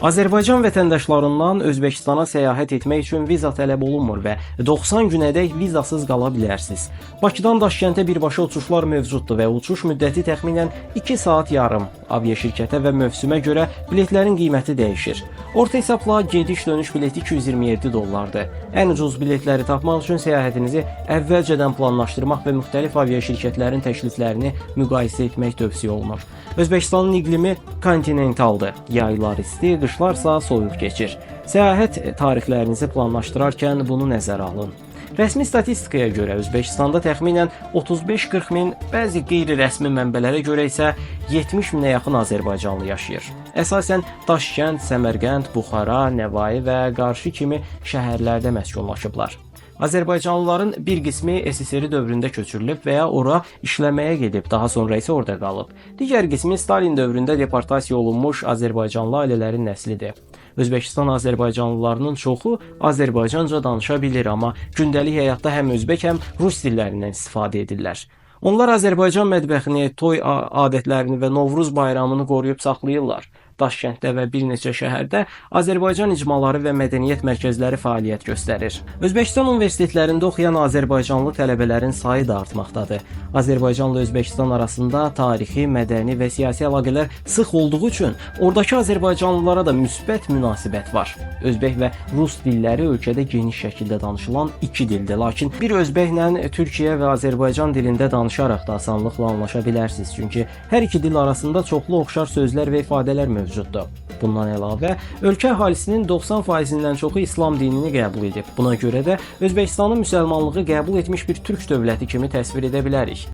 Azərbaycan vətəndaşlarından Özbəkistana səyahət etmək üçün viza tələb olunmur və 90 günədək vizasız qala bilərsiniz. Bakıdan Daşkəntə birbaşa uçuşlar mövcuddur və uçuş müddəti təxminən 2 saat yarım. Aviaşirkətə və mövsümə görə biletlərin qiyməti dəyişir. Orta hesabla gediş-dönüş bileti $227. Ən ucuz biletləri tapmaq üçün səyahətinizi əvvəlcədən planlaşdırmaq və müxtəlif aviaşirkətlərin təkliflərini müqayisə etmək tövsiyə olunur. Özbəkistanın iqlimi kontinentaldır. Yaylar isti, qışlarsa soyuq keçir. Səyahət tarixlərinizi planlaşdırarkən bunu nəzərə alın. Rəsmi statistikaya görə Özbəkistanda təxminən 35-40 min, bəzi qeyri-rəsmi mənbələrə görə isə 70 minə yaxın azərbaycanlı yaşayır. Əsasən Daşkənd, Səmərqənd, Buxara, Nəvai və Qarşı kimi şəhərlərdə məskunlaşıblar. Azərbaycanlıların bir qismi SSR dövründə köçürülüb və ya ora işləməyə gedib, daha sonra isə orada qalıb. Digər qismi Stalin dövründə deportasiya olunmuş azərbaycanlı ailələrin nəslidir. Özbəkistan azərbaycanlılarının çoxu Azərbaycanca danışa bilir, amma gündəlik həyatda həm özbək, həm rus dillərindən istifadə edirlər. Onlar Azərbaycan mətbəxini, toy adətlərini və Novruz bayramını qoruyub saxlayırlar. Daşkənddə və bir neçə şəhərdə Azərbaycan icmaları və mədəniyyət mərkəzləri fəaliyyət göstərir. Özbəkistan universitetlərində oxuyan azərbaycanlı tələbələrin sayı da artmaqdadır. Azərbaycanla Özbəkistan arasında tarixi, mədəni və siyasi əlaqələr sıx olduğu üçün oradakı azərbaycanlılara da müsbət münasibət var. Özbək və rus dilləri ölkədə geniş şəkildə danışılan iki dildir, lakin bir özbəklə Türkiyə və Azərbaycan dilində danışaraq da asanlıqla anlaşa bilərsiniz, çünki hər iki dil arasında çoxlu oxşar sözlər və ifadələr mövcuddur. Bundan əlavə, ölkə əhalisinin 90%-dən çoxu İslam dinini qəbul edib. Buna görə də Özbəkistanı müsəlmanlığı qəbul etmiş bir türk dövləti kimi təsvir edə bilərik.